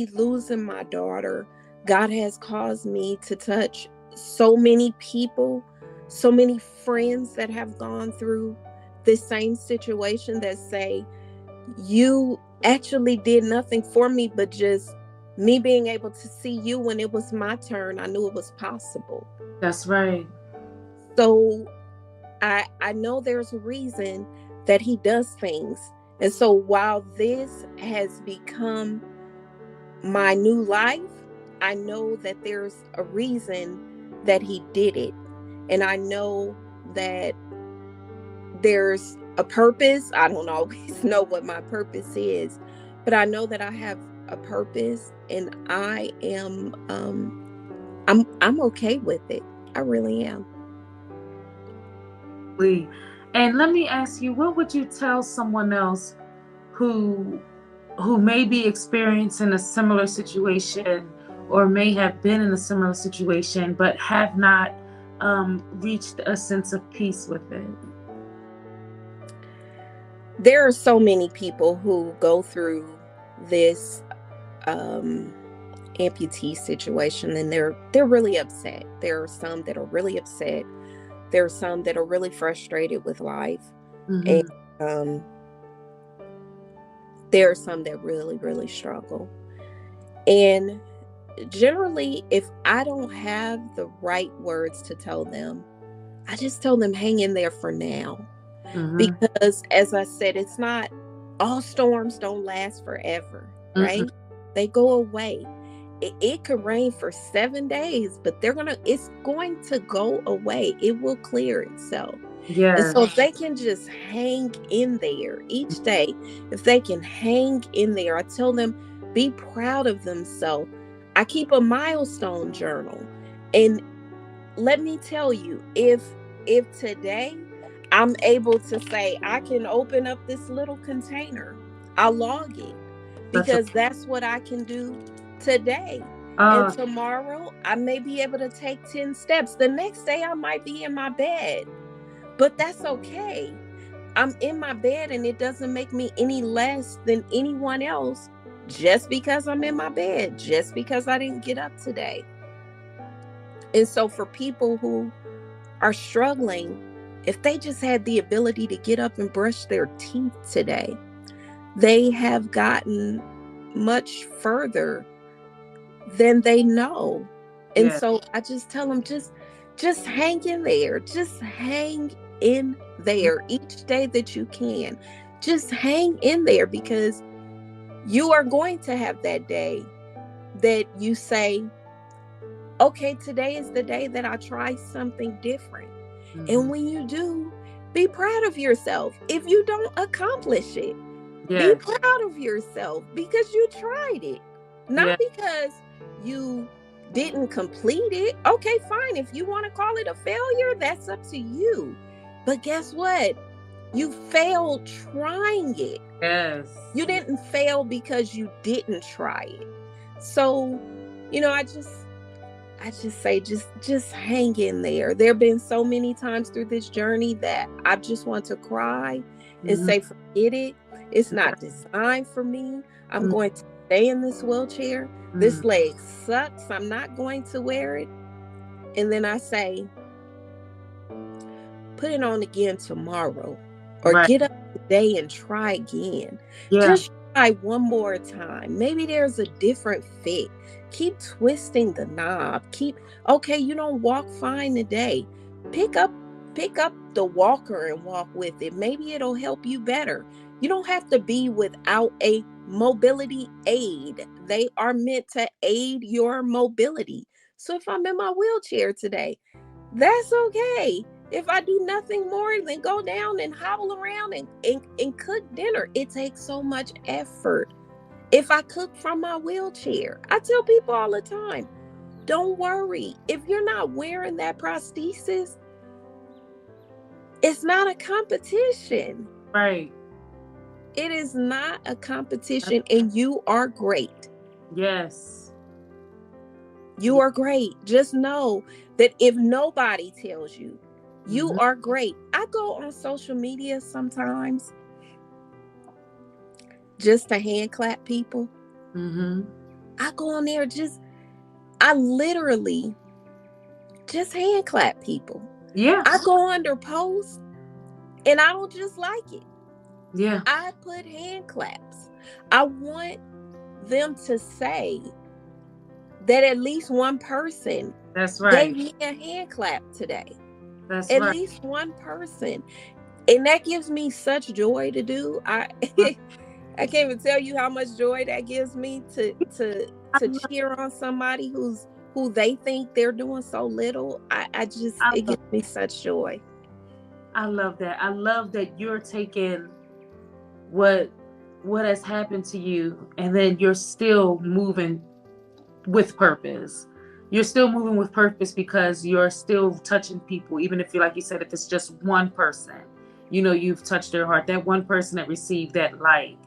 me losing my daughter, God has caused me to touch so many people, so many friends that have gone through this same situation that say, you actually did nothing for me, but just me being able to see you when it was my turn, I knew it was possible. That's right. So I know there's a reason that he does things. And so while this has become my new life, I know that there's a reason that he did it. And I know that there's a purpose. I don't always know what my purpose is, but I know that I have a purpose, and I am I'm okay with it. I really am. And let me ask you, what would you tell someone else who may be experiencing a similar situation, or may have been in a similar situation but have not reached a sense of peace with it? There are so many people who go through this amputee situation, and they're really upset. There are some that are really upset. There are some that are really frustrated with life. Mm-hmm. And there are some that really, really struggle. And generally, if I don't have the right words to tell them, I just tell them, hang in there for now. Mm-hmm. Because as I said, it's not, all storms don't last forever, right? Mm-hmm. They go away. It could rain for 7 days, but it's going to go away. It will clear itself. Yes. And so if they can just hang in there each day, if they can hang in there, I tell them, be proud of themselves. I keep a milestone journal. And let me tell you, if today I'm able to say, I can open up this little container, I'll log it, because that's what I can do today. And tomorrow I may be able to take 10 steps. The next day I might be in my bed, but that's okay. I'm in my bed, and it doesn't make me any less than anyone else just because I'm in my bed, just because I didn't get up today. And so for people who are struggling, if they just had the ability to get up and brush their teeth today, they have gotten much further than they know. And so I just tell them, just hang in there. Just hang in there each day that you can. Just hang in there, because you are going to have that day that you say, okay, today is the day that I try something different. Mm-hmm. And when you do, be proud of yourself. If you don't accomplish it, be proud of yourself, because you tried it. Not because you didn't complete it. Okay, fine. If you want to call it a failure, that's up to you. But guess what? You failed trying it. Yes. You didn't fail because you didn't try it. So, I just say, just hang in there. There have been so many times through this journey that I just want to cry and say, forget it. It's not designed for me. I'm going to stay in this wheelchair. This leg sucks. I'm not going to wear it. And then I say, put it on again tomorrow, or get up today and try again. Just try one more time. Maybe there's a different fit. Keep twisting the knob. Okay, you don't walk fine today. Pick up the walker and walk with it. Maybe it'll help you better. You don't have to be without a mobility aid. They are meant to aid your mobility. So if I'm in my wheelchair today, that's okay. If I do nothing more than go down and hobble around and cook dinner, it takes so much effort. If I cook from my wheelchair, I tell people all the time, don't worry. If you're not wearing that prosthesis, it's not a competition. Right. It is not a competition, and you are great. Yes. You are great. Just know that if nobody tells you, you are great. I go on social media sometimes just to hand clap people. I go on there, I literally just hand clap people. Yeah. I go under posts and I don't just like it. Yeah. I put hand claps. I want them to say that at least one person That's gave right. me a hand clap today. That's At right. least one person. And that gives me such joy to do. I I can't even tell you how much joy that gives me I to love, cheer on somebody who they think they're doing so little. I just, I it love, gives me such joy. I love that. I love that you're taking what what has happened to you, and then you're still moving with purpose. You're still moving with purpose because you're still touching people, even if you, like you said, if it's just one person, you've touched their heart. That one person that received that light,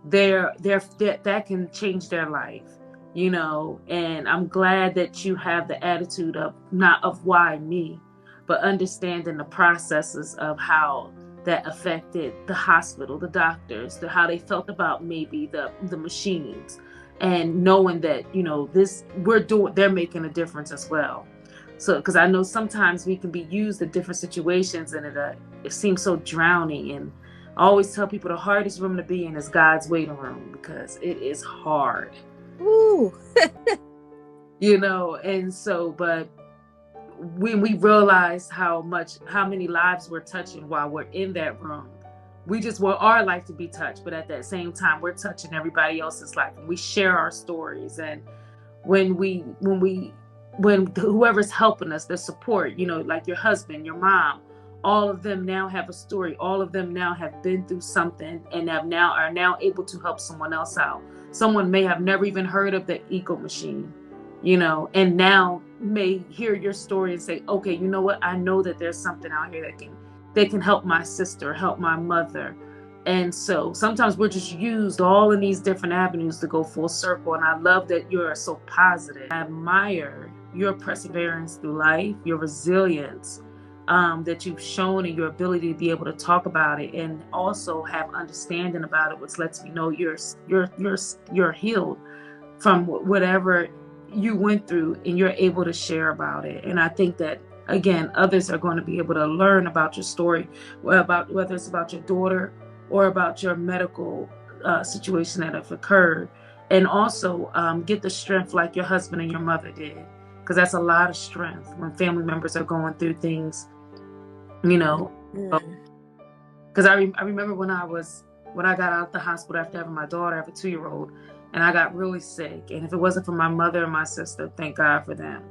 that can change their life. And I'm glad that you have the attitude of not of why me, but understanding the processes of how that affected the hospital, the doctors, how they felt about maybe the machines, and knowing that this we're doing they're making a difference as well. So because I know sometimes we can be used in different situations, and it seems so drowning. And I always tell people the hardest room to be in is God's waiting room, because it is hard, Ooh. and so, but when we realize how many lives we're touching while we're in that room, we just want our life to be touched, but at that same time we're touching everybody else's life, and we share our stories. And when whoever's helping us, the support, like your husband, your mom, all of them now have a story. All of them now have been through something, and are now able to help someone else out. Someone may have never even heard of the eco machine, and now may hear your story and say, okay, you know what? I know that there's something out here that can help my sister, help my mother. And so sometimes we're just used all in these different avenues to go full circle. And I love that you're so positive. I admire your perseverance through life, your resilience, that you've shown, and your ability to be able to talk about it and also have understanding about it, which lets me know you're healed from whatever you went through, and you're able to share about it. And I think that, again, others are going to be able to learn about your story, about whether it's about your daughter or about your medical situation that have occurred, and also get the strength like your husband and your mother did, because that's a lot of strength when family members are going through things, you know. Mm. Because I remember when I got out of the hospital after having my daughter. I have a 2-year-old, and I got really sick. And if it wasn't for my mother and my sister, thank God for them.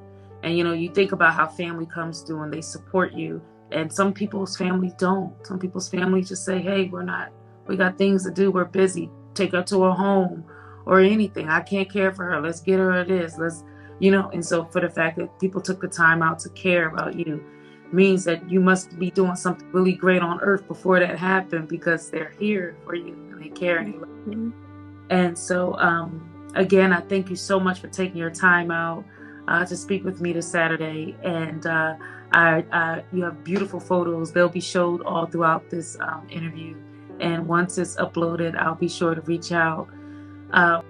And you think about how family comes through and they support you. And some people's families don't. Some people's families just say, "Hey, we got things to do. We're busy. Take her to a home or anything. I can't care for her. Let's get her this. And so for the fact that people took the time out to care about you means that you must be doing something really great on earth before that happened, because they're here for you and they care and they love you. Mhm. And so, again, I thank you so much for taking your time out to speak with me this Saturday. And you have beautiful photos. They'll be showed all throughout this interview. And once it's uploaded, I'll be sure to reach out. Um,